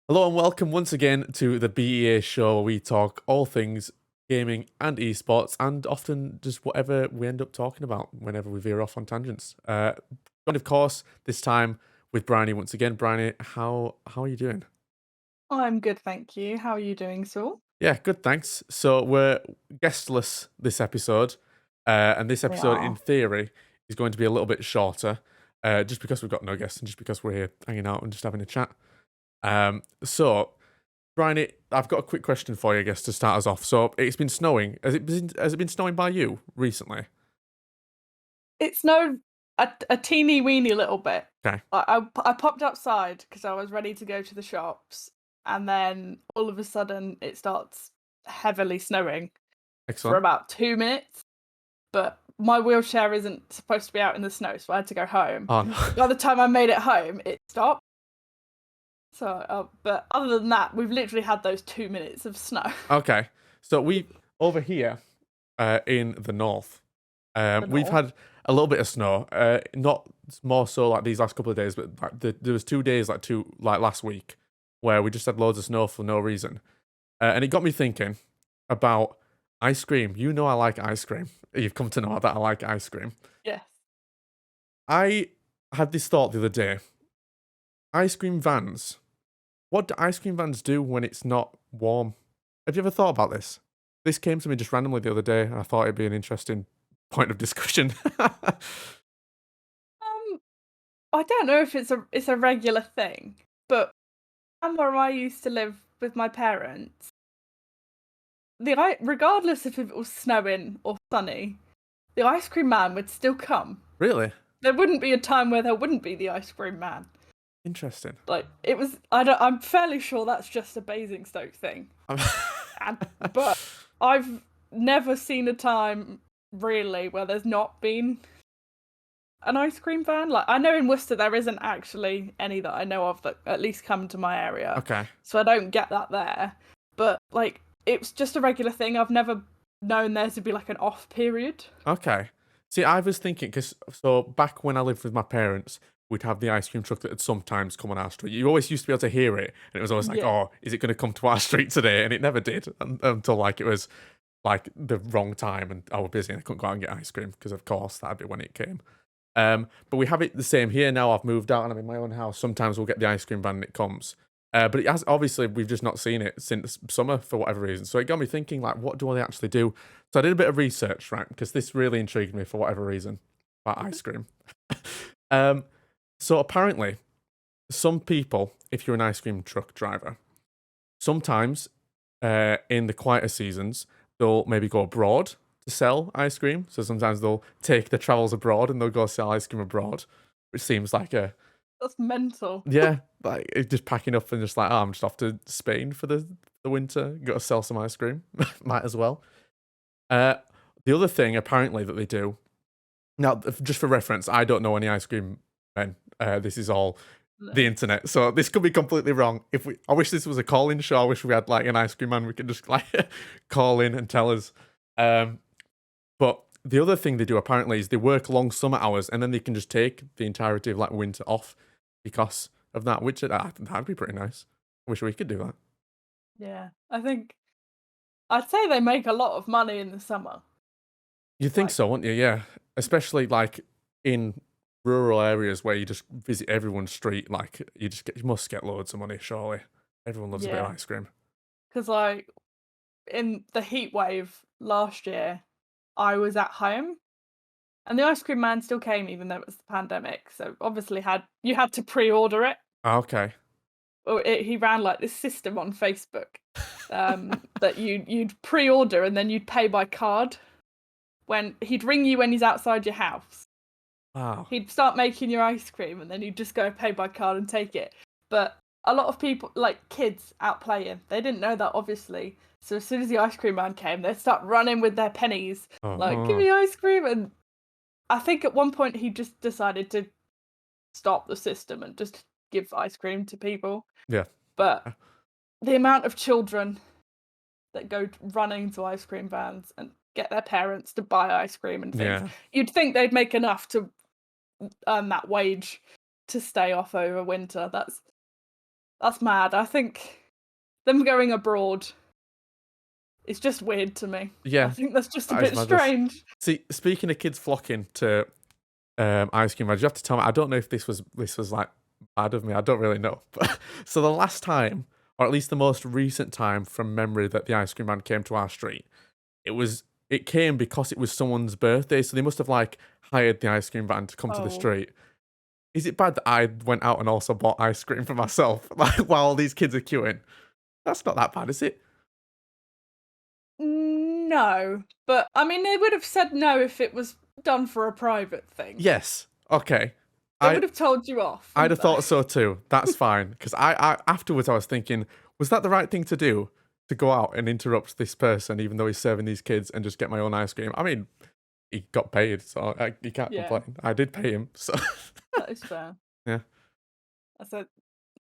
Hello and welcome once again to the BEA show where we talk all things gaming and esports and often just whatever we end up talking about whenever we veer off on tangents. And of course, this time with Bryony once again. Bryony, how are you doing? I'm good, thank you. How are you doing, Saul? Yeah, good, thanks. So we're guestless this episode, and this We episode in are. theory is going to be a little bit shorter, just because we've got no guests and just because we're here hanging out and just having a chat. So Brian, I've got a quick question for you, I guess, to start us off. So it's been snowing. Has it been snowing by you recently? It snowed a teeny weeny little bit. Okay, I popped outside because I was ready to go to the shops, and then all of a sudden it starts heavily snowing for excellent. about 2 minutes. But my wheelchair isn't supposed to be out in the snow, so I had to go home. Oh no. By the time I made it home, it stopped. So, but other than that, we've literally had those 2 minutes of snow. Okay, so we over here in the north, The we've north. had a little bit of snow. Not more so like these last couple of days, but like there was 2 days like last week where we just had loads of snow for no reason, and it got me thinking about ice cream. You know I like ice cream. You've come to know that I like ice cream. Yes. I had this thought the other day. Ice cream vans. What do ice cream vans do when it's not warm? Have you ever thought about this? This came to me just randomly the other day, and I thought it'd be an interesting point of discussion. Um, I don't know if it's a regular thing, but where I used to live with my parents, regardless if it was snowing or sunny, the ice cream man would still come. Really? There wouldn't be a time where there wouldn't be the ice cream man. Interesting. Like it was, I'm fairly sure that's just a Basingstoke thing. And but I've never seen a time really where there's not been an ice cream van. Like I know in Worcester there isn't actually any that I know of that at least come to my area. Okay. So I don't get that there. But like it's just a regular thing. I've never known there to be like an off period. Okay. See, I was thinking, because so back when I lived with my parents, we'd have the ice cream truck that would sometimes come on our street. You always used to be able to hear it, and it was always like, Yeah. oh, is it going to come to our street today? And it never did until like it was like the wrong time and I was busy and I couldn't go out and get ice cream because, of course, that'd be when it came. But we have it the same here now. I've moved out and I'm in my own house. Sometimes we'll get the ice cream van and it comes. But it has obviously we've just not seen it since summer for whatever reason. So it got me thinking, like, what do they actually do? So I did a bit of research, right? Because this really intrigued me for whatever reason about ice cream. um, so apparently, some people, if you're an ice cream truck driver, sometimes in the quieter seasons, they'll maybe go abroad to sell ice cream. So sometimes they'll take their travels abroad and they'll go sell ice cream abroad, which seems like a That's mental. yeah, like it's just packing up and just like, oh, I'm just off to Spain for the winter. Got to sell some ice cream. Might as well. Uh, the other thing apparently that they do now, just for reference, I don't know any ice cream men. This is all the No. internet, so this could be completely wrong. I wish this was a call-in show. I wish we had like an ice cream man. We could just like call in and tell us. Um, but the other thing they do apparently is they work long summer hours and then they can just take the entirety of like winter off because of that. Which that'd be pretty nice. I wish we could do that. Yeah. I think I'd say they make a lot of money in the summer. You'd think Like so, wouldn't you? Yeah, especially like in rural areas where you just visit everyone's street. Like you must get loads of money. Surely everyone loves a bit of yeah. ice cream. Because like in the heat wave last year, I was at home and the ice cream man still came even though it was the pandemic. So obviously you had to pre-order it. Okay. Or he ran like this system on Facebook that you'd pre-order and then you'd pay by card when he'd ring you when he's outside your house. Wow. He'd start making your ice cream and then you'd just go pay by card and take it. But a lot of people, like kids out playing, they didn't know that obviously. So as soon as the ice cream man came, they'd start running with their pennies, like, give Oh. me ice cream. And I think at one point he just decided to stop the system and just give ice cream to people. Yeah. But the amount of children that go running to ice cream vans and get their parents to buy ice cream and things, Yeah. you'd think they'd make enough to earn that wage to stay off over winter. That's mad. I think them going abroad is just weird to me. Yeah, I think that's just a that is bit madness. strange. See, speaking of kids flocking to ice cream, you have to tell me. I don't know if this was like bad of me. I don't really know. But so the last time, or at least the most recent time from memory that the ice cream man came to our street, it came because it was someone's birthday. So they must have like hired the ice cream van to come to the Oh. street. Is it bad that I went out and also bought ice cream for myself, like while all these kids are queuing? That's not that bad, is it? No, but I mean, they would have said no if it was done for a private thing. Yes. Okay. They would have told you off. I'd have thought so too. That's fine. Because I afterwards I was thinking, was that the right thing to do? To go out and interrupt this person, even though he's serving these kids, and just get my own ice cream? I mean, he got paid, so he can't complain. I did pay him, so that is fair. Yeah.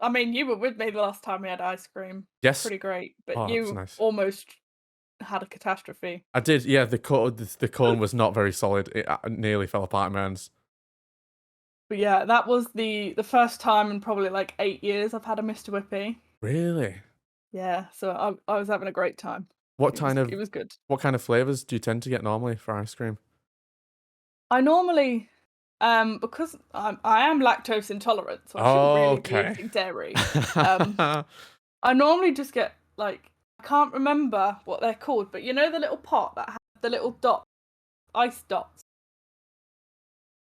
I mean, you were with me the last time we had ice cream. Yes. Pretty great, but Oh, that was you nice. almost had a catastrophe. I did. Yeah, the cone was not very solid. It nearly fell apart in my hands. But yeah, that was the first time in probably like 8 years I've had a Mr. Whippy. Really? Yeah, so I was having a great time. It was good. What kind of flavors do you tend to get normally for ice cream? I normally, because I am lactose intolerant, so I shouldn't really be eating dairy. I normally just get like, I can't remember what they're called, but you know the little pot that has the little ice dots.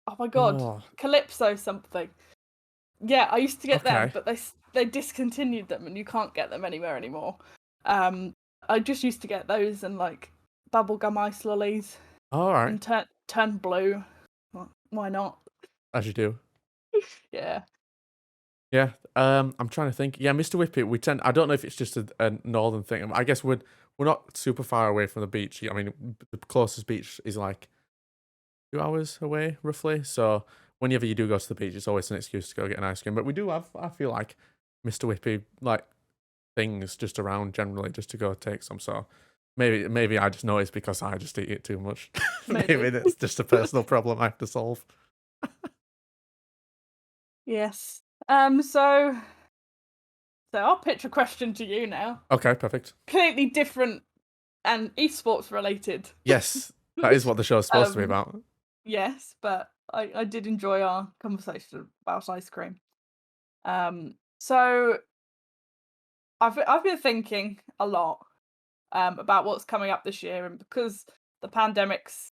Oh my god, Calypso something. Yeah, I used to get them, but they discontinued them, and you can't get them anywhere anymore. I just used to get those and like bubblegum ice lollies. All right. And turn blue. Why not? As you do. Yeah. Yeah. I'm trying to think. Yeah, Mr. Whippy. I don't know if it's just a northern thing. I guess we're not super far away from the beach. I mean, the closest beach is like 2 hours away, roughly. So whenever you do go to the beach, it's always an excuse to go get an ice cream. But we do have, I feel like, Mr. Whippy like things just around generally, just to go take some. So maybe I just noticed because I just eat it too much. Maybe that's just a personal problem I have to solve. Yes. So I'll pitch a question to you now. Okay, perfect. Completely different and esports related. Yes, that is what the show's supposed to be about. Yes, but I did enjoy our conversation about ice cream. So I've been thinking a lot about what's coming up this year, and because the pandemic's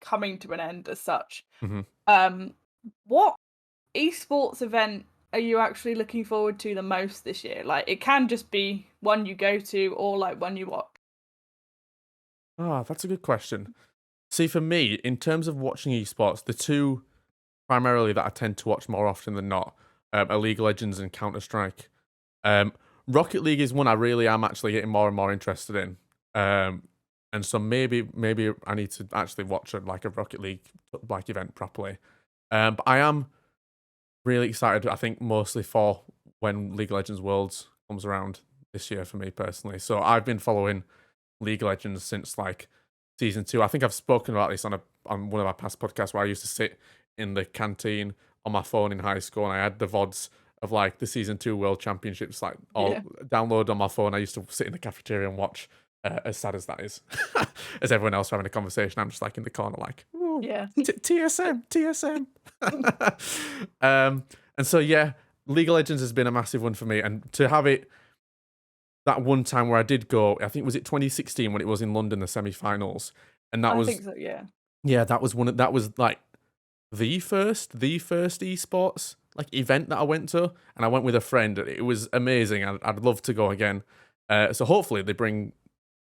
coming to an end as such, what esports event are you actually looking forward to the most this year? Like, it can just be one you go to or like one you watch. That's a good question. See, for me, in terms of watching esports, the two primarily that I tend to watch more often than not are League of Legends and Counter-Strike. Rocket League is one I really am actually getting more and more interested in. And so maybe I need to actually watch a Rocket League like event properly. But I am really excited, I think, mostly for when League of Legends Worlds comes around this year for me personally. So I've been following League of Legends since like season 2. I think I've spoken about this on one of my past podcasts where I used to sit in the canteen on my phone in high school and I had the VODs of like the season 2 World Championships like all download on my phone. I used to sit in the cafeteria and watch. As sad as that is, as everyone else having a conversation, I'm just like in the corner, like, TSM. And so League of Legends has been a massive one for me, and to have it that one time where I did go, I think was it 2016 when it was in London, the semi-finals, and that was, I think so, that was that was like the first esports like event that I went to, and I went with a friend. It was amazing. I'd love to go again. So hopefully they bring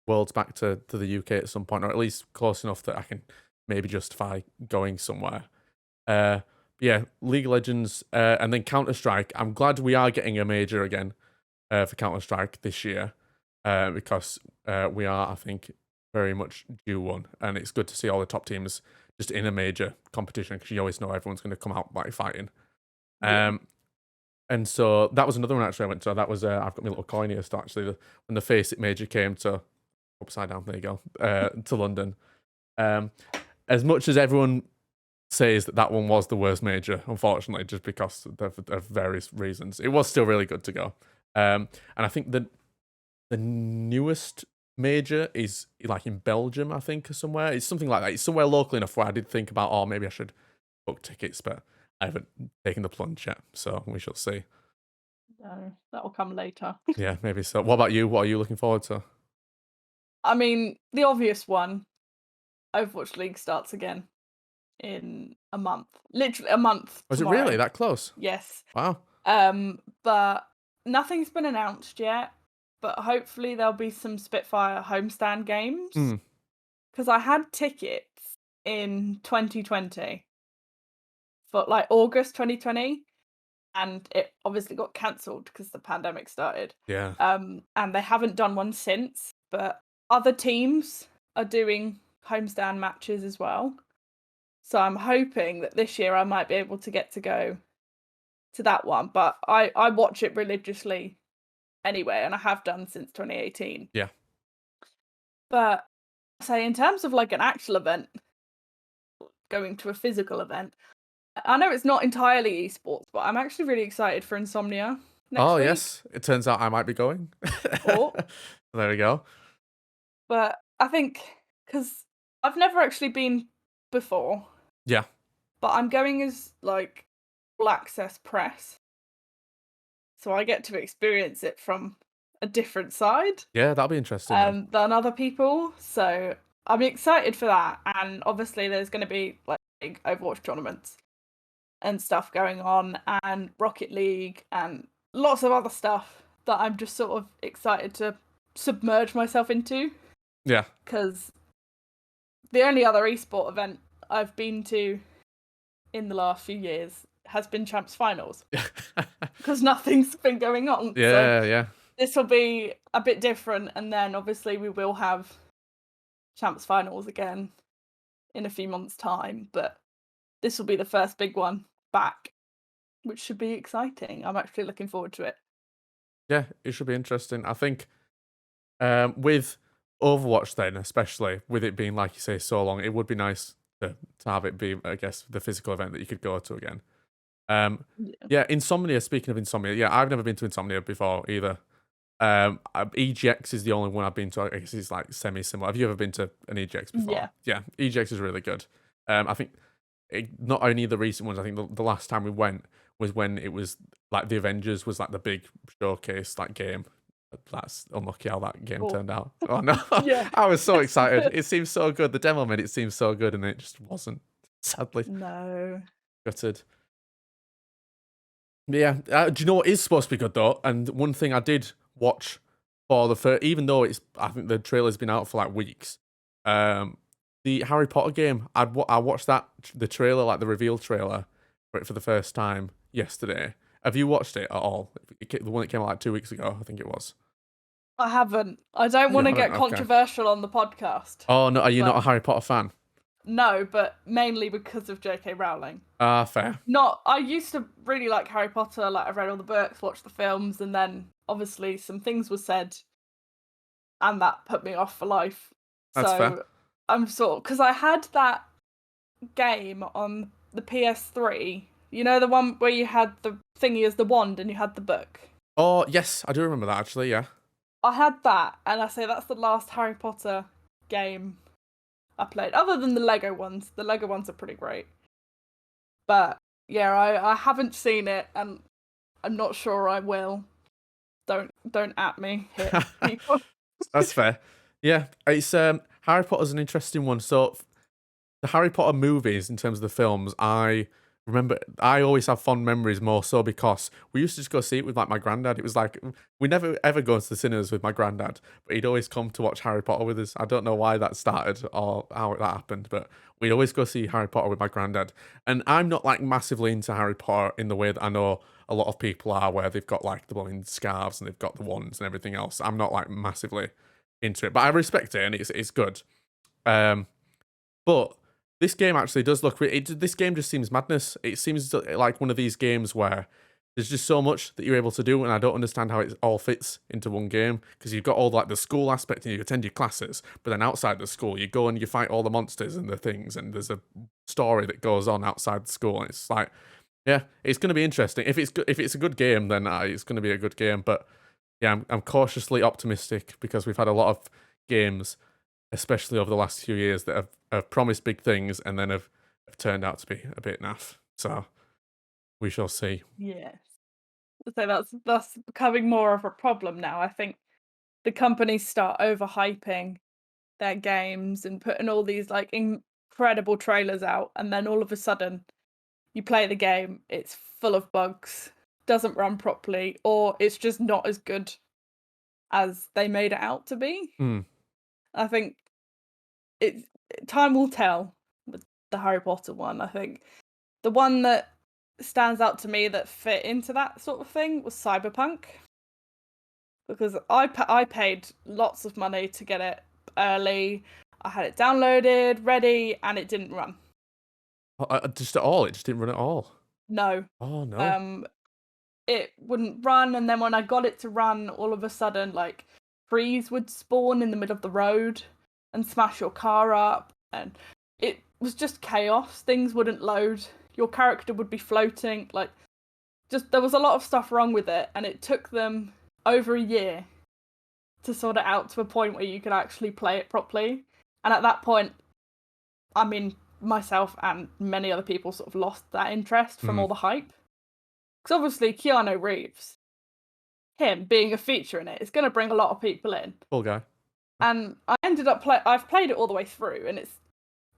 Worlds back to the UK at some point, or at least close enough that I can maybe justify going somewhere. League of Legends and then Counter-Strike. I'm glad we are getting a major again for Counter-Strike this year because we are, I think, very much due one, and it's good to see all the top teams just in a major competition because you always know everyone's going to come out like fighting. And so that was another one actually I went to. That was I've got my little coin here. So actually, when the Face It major came to upside down, there you go, to London. As much as everyone says that one was the worst major, unfortunately, just because of various reasons, it was still really good to go. And I think the newest major is like in Belgium, I think, or somewhere. It's something like that. It's somewhere local enough where I did think about, oh, maybe I should book tickets, but I haven't taken the plunge yet, so we shall see. No, that will come later. Yeah, maybe so. What about you? What are you looking forward to? I mean, the obvious one, Overwatch League starts again in a month. Literally a month Was tomorrow. it really that close? Yes. Wow. But nothing's been announced yet. But hopefully there'll be some Spitfire homestand games. Because I had tickets in 2020 for like August 2020, and it obviously got cancelled because the pandemic started. Yeah. And they haven't done one since. But other teams are doing homestand matches as well. So I'm hoping that this year I might be able to get to go to that one. But I watch it religiously anyway, and I have done since 2018. Yeah. But say in terms of like an actual event, going to a physical event, I know it's not entirely esports, but I'm actually really excited for Insomnia next week. Yes. It turns out I might be going. Oh. There we go. But I think because I've never actually been before. Yeah. But I'm going as like all access press. So I get to experience it from a different side. Yeah, that'll be interesting. Than other people. So I'm excited for that. And obviously there's going to be like big Overwatch tournaments and stuff going on, and Rocket League and lots of other stuff that I'm just sort of excited to submerge myself into. Yeah. Because the only other esport event I've been to in the last few years has been Champs Finals. Because nothing's been going on. Yeah, so yeah. This will be a bit different, and then obviously we will have Champs Finals again in a few months' time, but this will be the first big one back, which should be exciting. I'm actually looking forward to it. Yeah, it should be interesting. I think with Overwatch then, especially with it being, like you say, so long, it would be nice to have it be, I guess, the physical event that you could go to again. Yeah, Insomnia, speaking of Insomnia, yeah, I've never been to Insomnia before either. EGX is the only one I've been to. I guess it's like semi-similar. Have you ever been to an EGX before? Yeah, EGX is really good. I think not only the recent ones, I think the last time we went was when it was like the Avengers was like the big showcase like game. That's unlucky how that game turned out. Oh no. Yeah. I was so excited. It seemed so good. The demo made it seem so good, and it just wasn't, sadly. No. Gutted. Yeah. Do you know what is supposed to be good though? And one thing I did watch for the first, even though I think the trailer's been out for like weeks, the Harry Potter game, I watched the trailer, like the reveal trailer for it for the first time yesterday. Have you watched it at all? The one that came out like 2 weeks ago, I think it was. I haven't. I don't want to get controversial on the podcast. Oh no, are you not a Harry Potter fan? No, but mainly because of J.K. Rowling. Fair. I used to really like Harry Potter. Like, I've read all the books, watched the films, and then obviously some things were said, and that put me off for life. That's fair. I'm because I had that game on the PS3. You know, the one where you had the thingy as the wand and you had the book. Oh yes, I do remember that actually. Yeah. I had that, and I say that's the last Harry Potter game I played, other than the Lego ones. The Lego ones are pretty great. But yeah, I haven't seen it, and I'm not sure I will. Don't at me here, people. That's fair. Yeah, it's Harry Potter's an interesting one. So the Harry Potter movies, in terms of the films, I remember I always have fond memories, more so because we used to just go see it with like my granddad. It was like we never ever go to the cinemas with my granddad, but he'd always come to watch Harry Potter with us. I don't know why that started or how that happened, but we'd always go see Harry Potter with my granddad. And I'm not like massively into Harry Potter in the way that I know a lot of people are, where they've got like the blowing scarves and they've got the wands and everything else. I'm not like massively into it, but I respect it and it's good. But this game actually does look. This game just seems madness. It seems like one of these games where there's just so much that you're able to do, and I don't understand how it all fits into one game, because you've got all like the school aspect and you attend your classes, but then outside the school you go and you fight all the monsters and the things, and there's a story that goes on outside the school, and it's like, yeah, it's going to be interesting. If it's a good game, then it's going to be a good game. But yeah, I'm cautiously optimistic because we've had a lot of games, especially over the last few years, that have promised big things and then have turned out to be a bit naff. So we shall see. Yes. So that's becoming more of a problem now. I think the companies start overhyping their games and putting all these like incredible trailers out, and then all of a sudden you play the game, it's full of bugs, doesn't run properly, or it's just not as good as they made it out to be. Mm, I think it time will tell with the Harry Potter one. I think the one that stands out to me that fit into that sort of thing was Cyberpunk, because I paid lots of money to get it early. I had it downloaded, ready, and it didn't run. just at all, it just didn't run at all. No. Oh no. Um it wouldn't run, and then when I got it to run, all of a sudden like trees would spawn in the middle of the road and smash your car up, and it was just chaos. Things wouldn't load. Your character would be floating, like just there was a lot of stuff wrong with it, and it took them over a year to sort it out to a point where you could actually play it properly. And at that point, I mean, myself and many other people sort of lost that interest from Mm, all the hype. Because obviously, Keanu Reeves, him being a feature in it, is going to bring a lot of people in. poor guy. And I ended up I've played it all the way through, and it's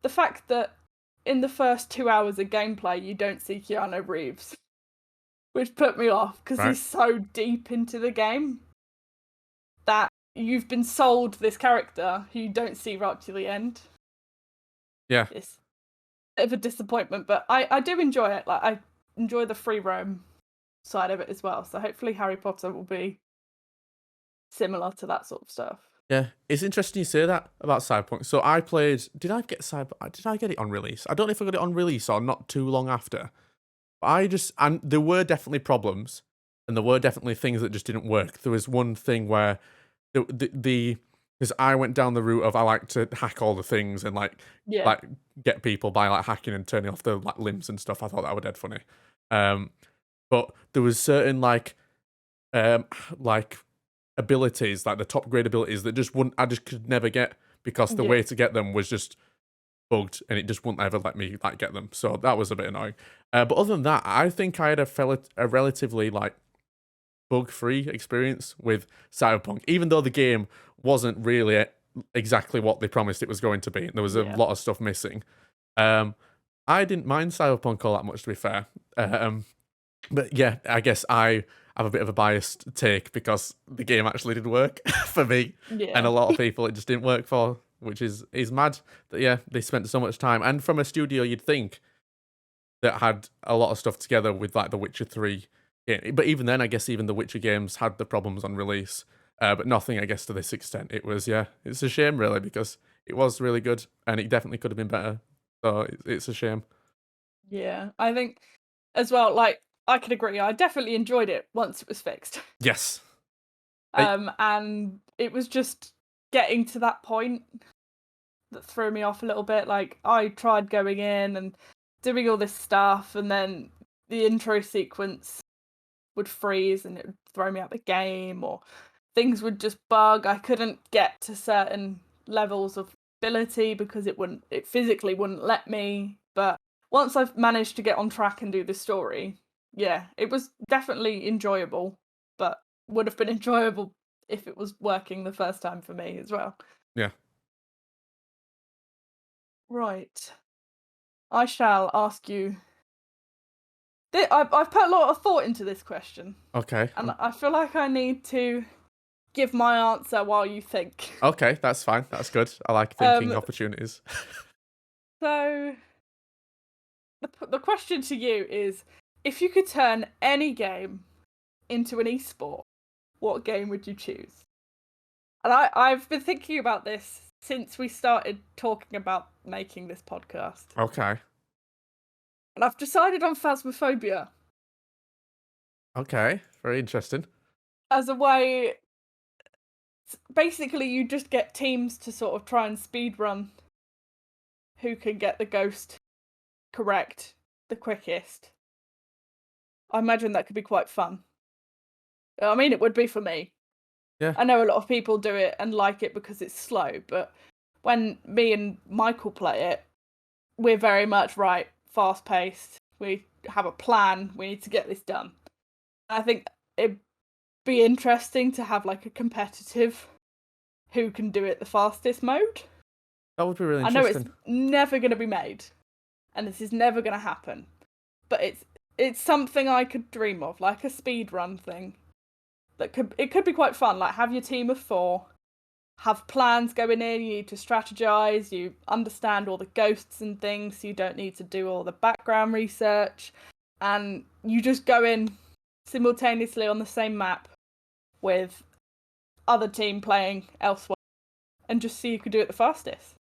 the fact that in the first 2 hours of gameplay you don't see Keanu Reeves, which put me off because Right. he's so deep into the game that you've been sold this character who you don't see right to the end. Yeah. It's a bit of a disappointment, but I do enjoy it. Like I enjoy the free roam side of it as well. So hopefully Harry Potter will be similar to that sort of stuff. Yeah, it's interesting you say that about Cyberpunk. So I played. Did I get Did I get it on release? I don't know if I got it on release or not too long after. But and there were definitely problems, and there were definitely things that just didn't work. There was one thing where the because I went down the route of I like to hack all the things and Yeah. like get people by like hacking and turning off the like limbs and stuff. I thought that would dead funny. But there was certain like abilities, like the top grade abilities that I just could never get because the Yeah. way to get them was just bugged and it just wouldn't ever let me like get them. So that was a bit annoying. But other than that, I think I had a relatively like bug-free experience with Cyberpunk, even though the game wasn't really exactly what they promised it was going to be. And there was a Yeah. lot of stuff missing. I didn't mind Cyberpunk all that much, to be fair. But yeah, I guess I have a bit of a biased take because the game actually did work for me, and Yeah. a lot of people it just didn't work for, which is mad. That yeah, they spent so much time, and from a studio you'd think that had a lot of stuff together with like The Witcher 3. Yeah, but even then, I guess even the Witcher games had the problems on release, but nothing, I guess, to this extent. It was it's a shame really because it was really good and it definitely could have been better. So it's a shame. Yeah. I think as well, like I could agree. I definitely enjoyed it once it was fixed. Yes. I- And it was just getting to that point that threw me off a little bit. Like I tried going in and doing all this stuff, and then the intro sequence would freeze and it would throw me out the game, or things would just bug. I couldn't get to certain levels of ability because it physically wouldn't let me. But once I've managed to get on track and do the story, yeah, it was definitely enjoyable, but would have been enjoyable if it was working the first time for me as well. yeah. Right. I shall ask you. I've put a lot of thought into this question, Okay. and I feel like I need to give my answer while you think. Okay, that's fine. That's good. I like thinking Um, opportunities. so the question to you is, if you could turn any game into an esport, what game would you choose? And I've been thinking about this since we started talking about making this podcast. Okay. And I've decided on Phasmophobia Okay. Very interesting. as a way. Basically, you just get teams to sort of try and speedrun who can get the ghost correct the quickest. I imagine that could be quite fun. I mean, it would be for me. Yeah. I know a lot of people do it and like it because it's slow, but when me and Michael play it, we're very much fast paced. We have a plan. We need to get this done. I think it'd be interesting to have like a competitive who can do it the fastest mode. That would be really I know it's interesting. never going to be made, and this is never going to happen, but it's something I could dream of, like a speed run thing. It could be quite fun. Like have your team of 4, have plans going in. You need to strategize. You understand all the ghosts and things. So you don't need to do all the background research, and you just go in simultaneously on the same map with other team playing elsewhere, and just see who could do it the fastest.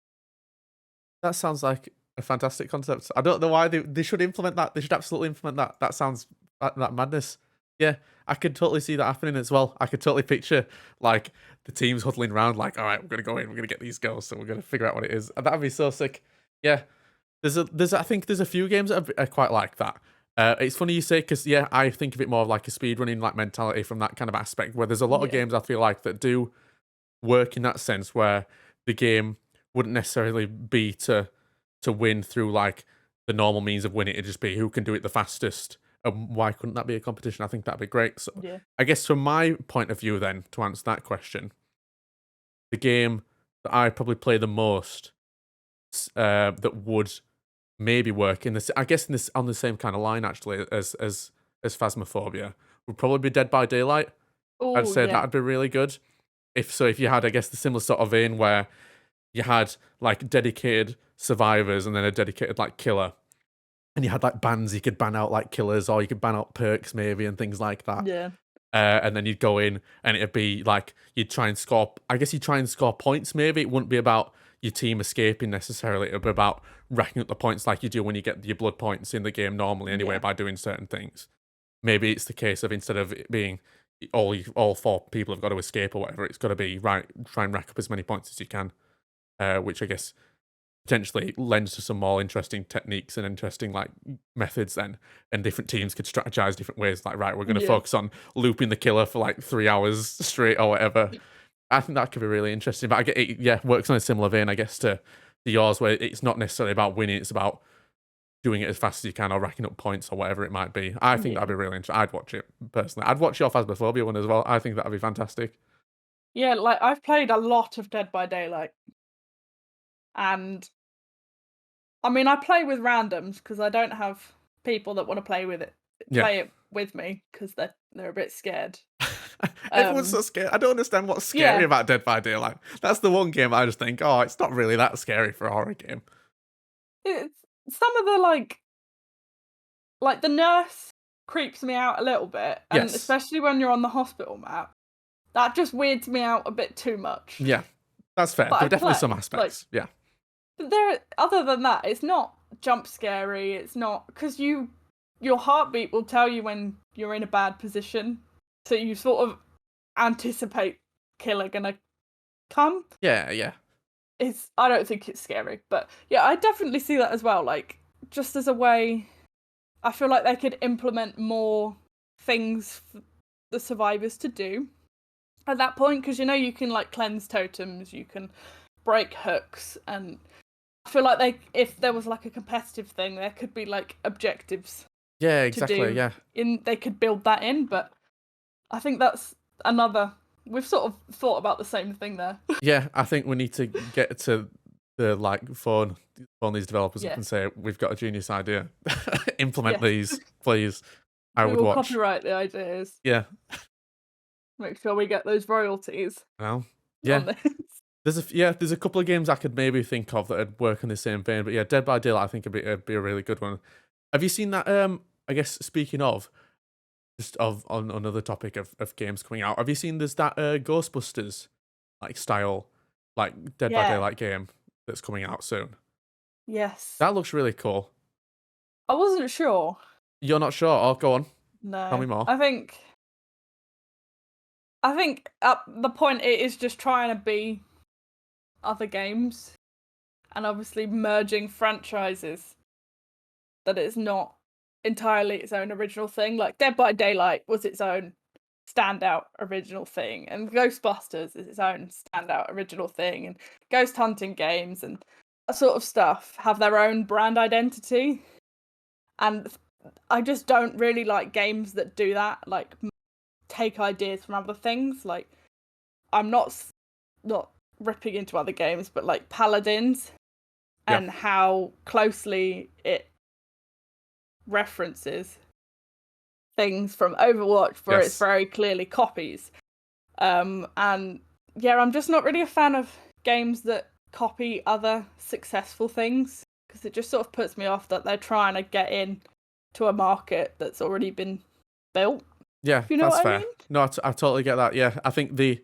That sounds like a fantastic concept. I don't know why they should implement that. They should absolutely implement that. That sounds that madness. Yeah, I could totally see that happening as well. I could totally picture like the teams huddling around, like, all right, we're gonna go in, we're gonna get these ghosts, and we're gonna figure out what it is. And that'd be so sick. Yeah, I think there's a few games that are quite like that. It's funny you say because yeah, I think of it more of like a speedrunning like mentality from that kind of aspect. Where there's a lot of games I feel like that do work in that sense, where the game wouldn't necessarily be to win through like the normal means of winning. It'd just be who can do it the fastest. And why couldn't that be a competition? I think that'd be great. So Yeah. I guess from my point of view, then to answer that question, the game that I probably play the most that would maybe work in this, I guess in this on the same kind of line actually as Phasmophobia would probably be Dead by Daylight. I'd Oh say yeah. that'd be really good. If you had, I guess, the similar sort of vein where you had like dedicated survivors and then a dedicated like killer, and you had like bans you could ban out like killers, or you could ban out perks maybe and things like that. Yeah. And then you'd go in and it'd be like you'd try and score. I guess you'd try and score points. Maybe it wouldn't be about your team escaping necessarily. It'd be about racking up the points like you do when you get your blood points in the game normally anyway by doing certain things. Maybe it's the case of instead of it being all 4 people have got to escape or whatever, it's got to be right. Try and rack up as many points as you can, which I guess potentially lends to some more interesting techniques and interesting like methods then, and different teams could strategize different ways, like right, we're going to focus on looping the killer for like 3 hours straight or whatever. I think that could be really interesting, but I get it works on a similar vein I guess to yours, where it's not necessarily about winning, it's about doing it as fast as you can or racking up points or whatever it might be. I think that'd be really interesting. I'd watch it personally. I'd watch your Phasmophobia one as well. I think that'd be fantastic. Yeah, like I've played a lot of Dead by Daylight, and I mean I play with randoms because I don't have people that want to play it with me because they're a bit scared. Everyone's so scared. I don't understand what's scary about Dead by Daylight. That's the one game I just think, oh, it's not really that scary for a horror game. It's some of the like the nurse creeps me out a little bit, and especially when you're on the hospital map, that just weirds me out a bit too much. Yeah, that's fair. There are definitely some aspects. Yeah. But other than that, it's not jump scary. It's not because your heartbeat will tell you when you're in a bad position, so you sort of anticipate killer gonna come. Yeah. I don't think it's scary, but yeah, I definitely see that as well. Like just as a way, I feel like they could implement more things for the survivors to do at that point, because you can like cleanse totems, you can break hooks, and I feel like if there was like a competitive thing, there could be like objectives. Yeah, exactly. To do yeah. They could build that in, but I think that's another. We've sort of thought about the same thing there. Yeah, I think we need to get to the like phone these developers up and say we've got a genius idea. Implement these, please. I would watch. Copyright the ideas. Yeah. Make sure we get those royalties. Well, yeah. There's a couple of games I could maybe think of that would work in the same vein, but yeah, Dead by Daylight I think it'd be a really good one. Have you seen that? I guess speaking of, just on another topic of games coming out, have you seen there's that Ghostbusters like style like Dead by Daylight game that's coming out soon? Yes. That looks really cool. I wasn't sure. You're not sure? Oh, go on. No. Tell me more. I think at the point it is just trying to be other games, and obviously merging franchises, that it's not entirely its own original thing. Like Dead by Daylight was its own standout original thing, and Ghostbusters is its own standout original thing, and ghost hunting games and that sort of stuff have their own brand identity. And I just don't really like games that do that, like take ideas from other things. Like, I'm not ripping into other games, but like Paladins and how closely it references things from Overwatch, where it's very clearly copies. And yeah, I'm just not really a fan of games that copy other successful things, because it just sort of puts me off that they're trying to get in to a market that's already been built. Yeah, you know that's what fair. I mean? No, I totally get that. Yeah, I think the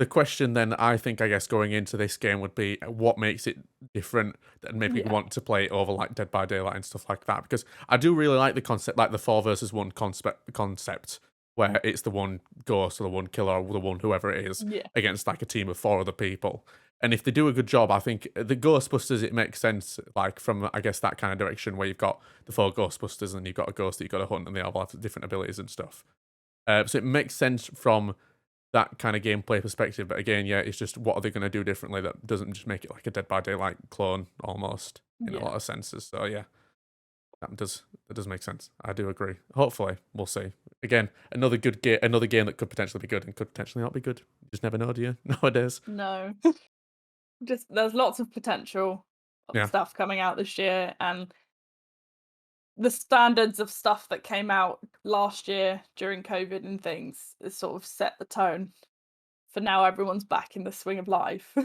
question then, I guess, going into this game would be what makes it different that made people want to play it over like Dead by Daylight and stuff like that. Because I do really like the concept, like the 4 versus 1 concept, where it's the one ghost or the one killer or the one whoever it is against like a team of 4 other people. And if they do a good job, I think the Ghostbusters, it makes sense, like from, I guess, that kind of direction where you've got the 4 Ghostbusters and you've got a ghost that you've got to hunt and they all have different abilities and stuff. So it makes sense from that kind of gameplay perspective. But again, yeah, it's just what are they going to do differently that doesn't just make it like a Dead by Daylight clone almost in a lot of senses. So yeah, that does make sense. I do agree. Hopefully, we'll see. Again, another game that could potentially be good and could potentially not be good. You just never know, do you? Nowadays. No. Just there's lots of potential stuff coming out this year, and the standards of stuff that came out last year during COVID and things has sort of set the tone for now. Everyone's back in the swing of life.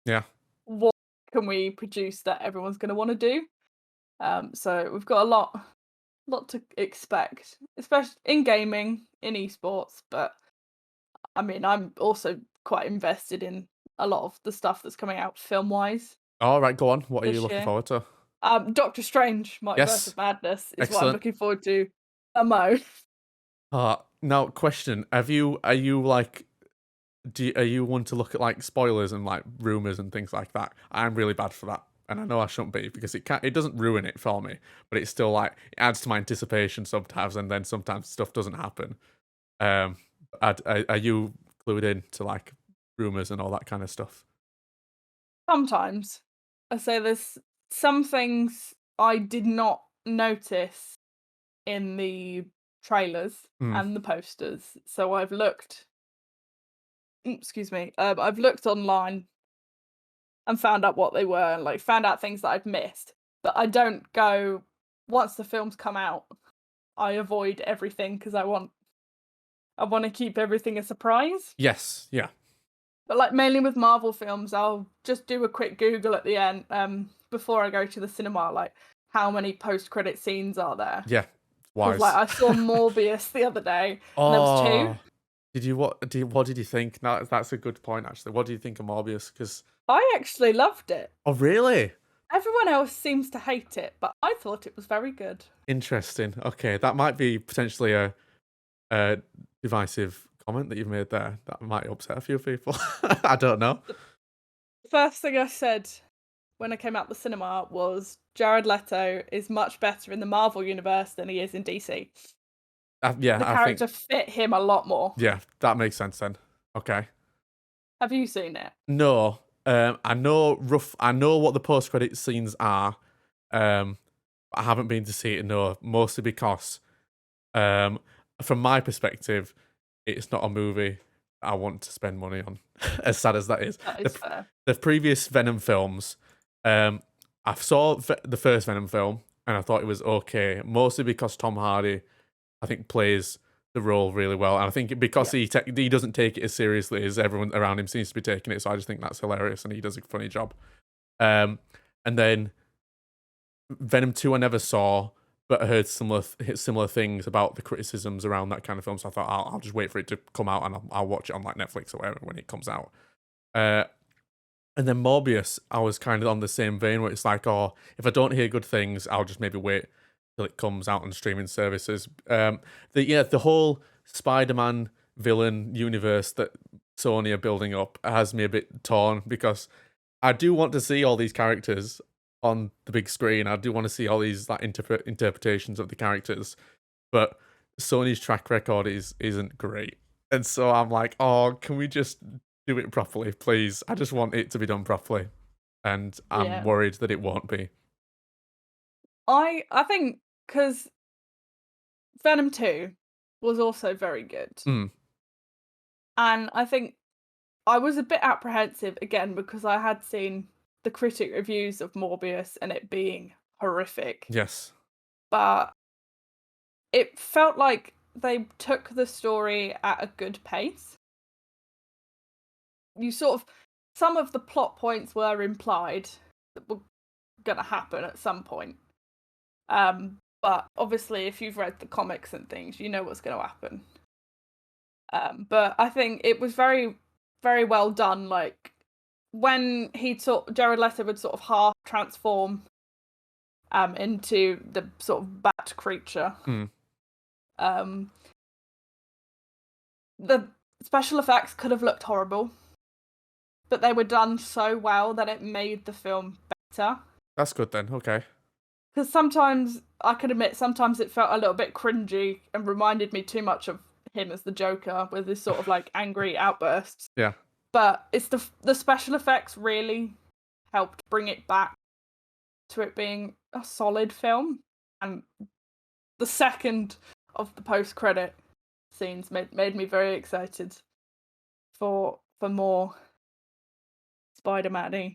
Yeah. What can we produce that everyone's going to want to do? So we've got a lot to expect, especially in gaming, in esports. But I mean, I'm also quite invested in a lot of the stuff that's coming out film-wise. All right, go on. What are you looking forward to? Doctor Strange, Multiverse of Madness is what I'm looking forward to the most. Now, question: are you like, are you one to look at like spoilers and like rumors and things like that? I'm really bad for that, and I know I shouldn't be because it doesn't ruin it for me, but it's still like it adds to my anticipation sometimes, and then sometimes stuff doesn't happen. Are you clued in to like rumors and all that kind of stuff? Sometimes. I say there's some things I did not notice in the trailers and the posters. So I've looked I've looked online and found out what they were, and like found out things that I'd missed. But I don't go once the films come out, I avoid everything because I want to keep everything a surprise. Yes, yeah. But like mainly with Marvel films, I'll just do a quick Google at the end before I go to the cinema, like how many post-credit scenes are there? Yeah, wise. Like I saw Morbius the other day, and there was 2. What did you think? No, that's a good point actually. What do you think of Morbius? Because I actually loved it. Oh, really? Everyone else seems to hate it, but I thought it was very good. Interesting. Okay, that might be potentially a divisive comment that you've made there. That might upset a few people. I don't know. The first thing I said when I came out the cinema was Jared Leto is much better in the Marvel universe than he is in DC. The character fit him a lot more. Yeah, that makes sense then. Okay. Have you seen it? No. I know what the post-credit scenes are. I haven't been to see it, no, mostly because from my perspective, it's not a movie I want to spend money on, as sad as that is. That is fair. The previous Venom films, I saw the first Venom film, and I thought it was okay, mostly because Tom Hardy, I think, plays the role really well. And I think because he doesn't take it as seriously as everyone around him seems to be taking it, so I just think that's hilarious, and he does a funny job. And then Venom 2 I never saw, but I heard similar things about the criticisms around that kind of film, so I thought I'll just wait for it to come out, and I'll watch it on like Netflix or whatever when it comes out. And then Morbius, I was kind of on the same vein where it's like, oh, if I don't hear good things, I'll just maybe wait till it comes out on streaming services. The whole Spider-Man villain universe that Sony are building up has me a bit torn, because I do want to see all these characters on the big screen. I do want to see all these like interpretations of the characters, but Sony's track record isn't great. And so I'm like, oh, can we just do it properly, please? I just want it to be done properly. And I'm Yeah. worried that it won't be. I think because Venom 2 was also very good. Mm, And I think I was a bit apprehensive again because I had seen the critic reviews of Morbius and it being horrific. yes. But it felt like they took the story at a good pace. You sort of some of the plot points were implied that were gonna happen at some point. But obviously if you've read the comics and things, you know what's gonna happen. But I think it was very, very well done. Like when Jared Leto would sort of half transform into the sort of bat creature. Mm, Um, the special effects could have looked horrible, but they were done so well that it made the film better. that's good then. Okay. Because sometimes I can admit, sometimes it felt a little bit cringy and reminded me too much of him as the Joker with his sort of like angry outbursts. Yeah. But it's the special effects really helped bring it back to it being a solid film. And the second of the post-credit scenes made me very excited for more Spider-Man-y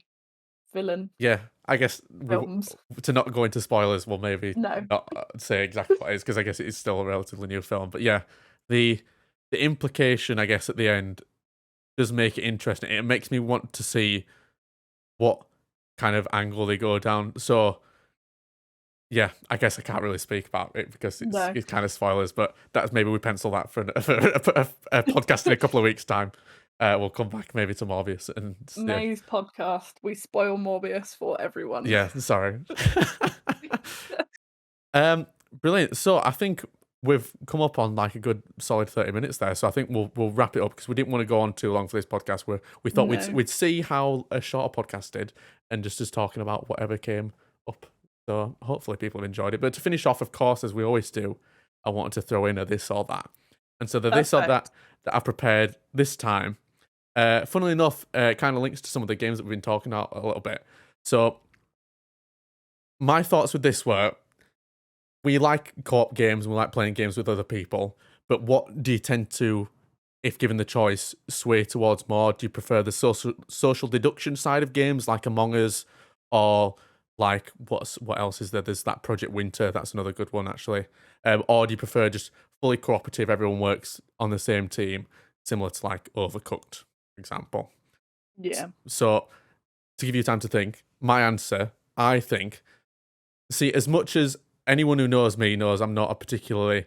villain Yeah. I guess films. to not go into spoilers, we'll maybe No. not say exactly what it is because I guess it is still a relatively new film. But yeah, the implication, I guess, at the end does make it interesting. It makes me want to see what kind of angle they go down. So yeah, I guess I can't really speak about it because No. it's kind of spoilers. But that's maybe we pencil that for a podcast in a couple of weeks' time. We'll come back maybe to Morbius and May's podcast. We spoil Morbius for everyone. yeah. Sorry. Brilliant. So I think we've come up on like a good solid 30 minutes there. So I think we'll wrap it up because we didn't want to go on too long for this podcast. Where we thought No. we'd see how a shorter podcast did and just talking about whatever came up. So hopefully people have enjoyed it. But to finish off, of course, as we always do, I wanted to throw in a this or that. And so the this or that I prepared this time, funnily enough, kind of links to some of the games that we've been talking about a little bit. So my thoughts with this were, we like co-op games and we like playing games with other people, but what do you tend to, if given the choice, sway towards more? Do you prefer the social deduction side of games like Among Us, or like what else is there? There's that Project Winter, that's another good one actually. Or do you prefer just fully cooperative, everyone works on the same team, similar to like Overcooked, for example? Yeah. So to give you time to think, my answer, I think, see, as much as anyone who knows me knows I'm not a particularly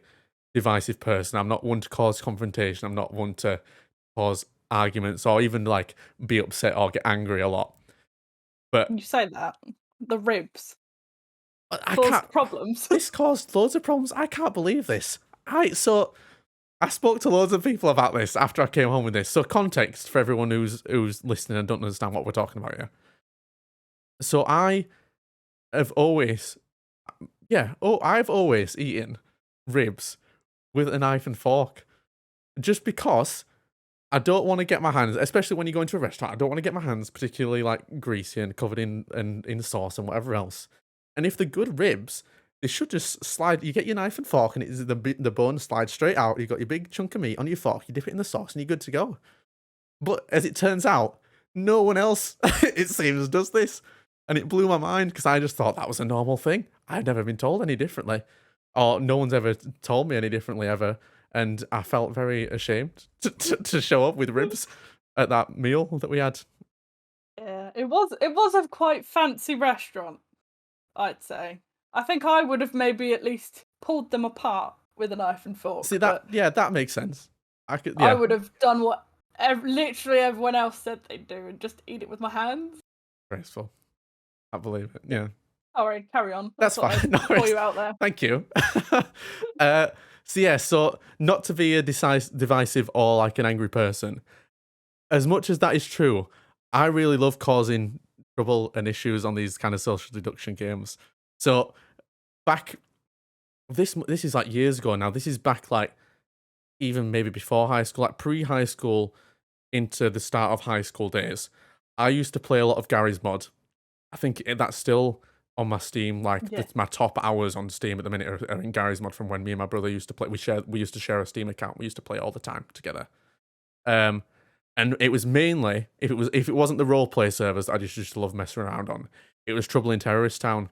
divisive person. I'm not one to cause confrontation. I'm not one to cause arguments or even like be upset or get angry a lot. But You say that. The ribs I caused can't. problems. This caused loads of problems. I can't believe this. So I spoke to loads of people about this after I came home with this. So context for everyone who's listening and don't understand what we're talking about here. So I have always, I've always eaten ribs with a knife and fork, just because I don't want to get my hands, especially when you go into a restaurant, I don't want to get my hands particularly like greasy and covered in sauce and whatever else. And if they're good ribs, they should just slide. You get your knife and fork, and the bone slides straight out. You got your big chunk of meat on your fork. You dip it in the sauce, and you're good to go. But as it turns out, no one else, it seems, does this. And it blew my mind because I just thought that was a normal thing. I'd never been told any differently. Or no one's ever told me any differently ever. And I felt very ashamed to show up with ribs at that meal that we had. Yeah, it was a quite fancy restaurant, I'd say. I think I would have maybe at least pulled them apart with a knife and fork. See that makes sense. I would have done what literally everyone else said they'd do and just eat it with my hands. Graceful. I believe it. Yeah. Alright, carry on. That's fine. No, call you out there. Thank you. So not to be a divisive or like an angry person, as much as that is true, I really love causing trouble and issues on these kind of social deduction games. So back, this is like years ago now. This is back like even maybe before high school, like pre-high school into the start of high school days, I used to play a lot of Gary's Mod. I think that's still on my Steam. Like Yeah. my top hours on Steam at the minute are in Gary's Mod from when me and my brother used to play. We used to share a Steam account. We used to play all the time together. And it was mainly if it wasn't the roleplay servers that I just used to love messing around on. It was Trouble in Terrorist Town.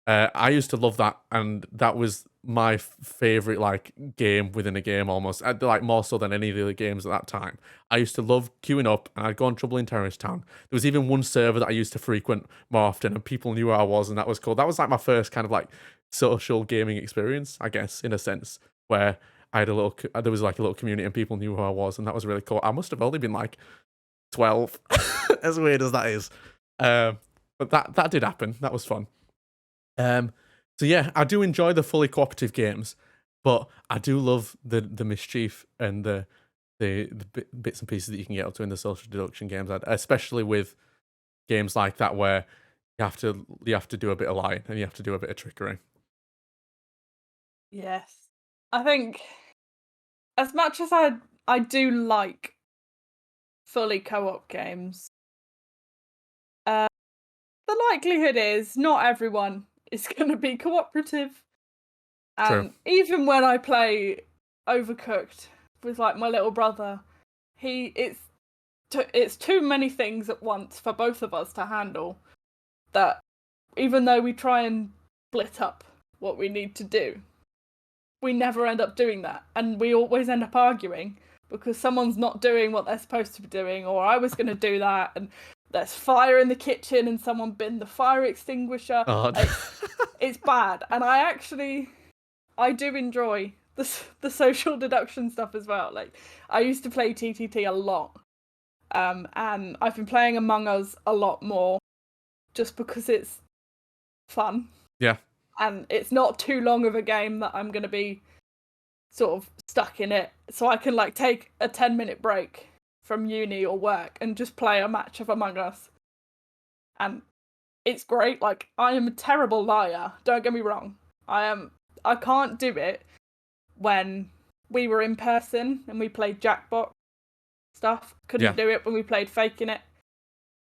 I used to love that, and that was my favorite like game within a game almost. Like more so than any of the other games at that time. I used to love queuing up, and I'd go on Trouble in Terrorist Town. There was even one server that I used to frequent more often, and people knew who I was, and that was cool. That was like my first kind of like social gaming experience, I guess, in a sense, where I had there was like a little community, and people knew who I was, and that was really cool. I must have only been like 12, as weird as that is. But that did happen. That was fun. So yeah, I do enjoy the fully cooperative games, but I do love the mischief and the bits and pieces that you can get up to in the social deduction games, especially with games like that where you have to do a bit of lying and you have to do a bit of trickery. Yes. I think as much as I do like fully co-op games, the likelihood is not everyone is going to be cooperative. True. And even when I play Overcooked with like my little brother, it's too many things at once for both of us to handle. That even though we try and split up what we need to do, we never end up doing that, and we always end up arguing because someone's not doing what they're supposed to be doing, or I was going to do that, and there's fire in the kitchen and someone binned the fire extinguisher. Oh. It's bad, and I do enjoy the social deduction stuff as well. Like, I used to play TTT a lot, and I've been playing Among Us a lot more, just because it's fun. Yeah. And it's not too long of a game that I'm going to be sort of stuck in it. So I can like take a 10-minute break from uni or work and just play a match of Among Us. And it's great. Like, I am a terrible liar. Don't get me wrong. I can't do it when we were in person and we played Jackpot stuff. Couldn't do it when we played Faking It.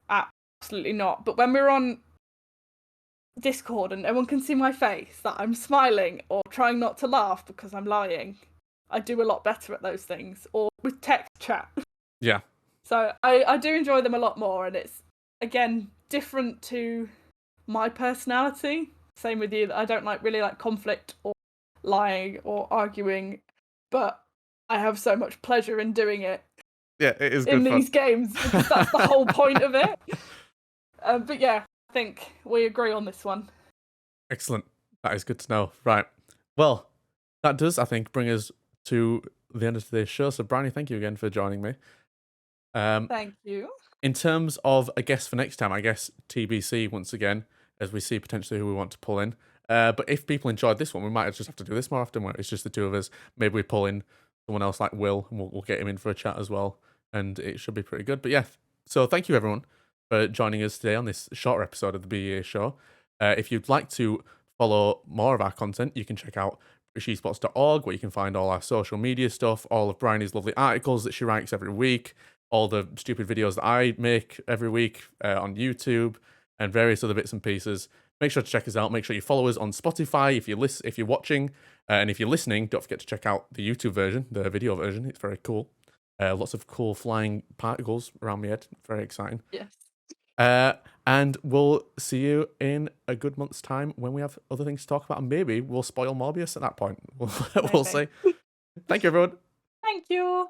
Absolutely not. But when we're on Discord and everyone can see my face that I'm smiling or trying not to laugh because I'm lying, I do a lot better at those things. Or with text chat. Yeah. So I do enjoy them a lot more, and it's again different to my personality. Same with you, that I don't really like conflict or lying or arguing, but I have so much pleasure in doing it. Yeah, it is good in fun. These games, because that's the whole point of it. But yeah, I think we agree on this one. Excellent. That is good to know. Right. Well, that does, I think, bring us to the end of today's show. So, Bryony, thank you again for joining me. Thank you. In terms of a guest for next time, I guess TBC once again, as we see potentially who we want to pull in. But if people enjoyed this one, we might just have to do this more often, where it's just the two of us. Maybe we pull in someone else like Will, and we'll get him in for a chat as well. And it should be pretty good. But yeah, so thank you everyone for joining us today on this shorter episode of the BEA show. If you'd like to follow more of our content, you can check out BritishEsports.org, where you can find all our social media stuff, all of Bryony's lovely articles that she writes every week, all the stupid videos that I make every week on YouTube, and various other bits and pieces. Make sure to check us out. Make sure you follow us on Spotify if you're watching, and if you're listening, don't forget to check out the YouTube version, the video version. It's very cool. Lots of cool flying particles around my head. Very exciting. Yes. And we'll see you in a good month's time when we have other things to talk about, and maybe we'll spoil Morbius at that point. We'll see. Thank you, everyone. Thank you.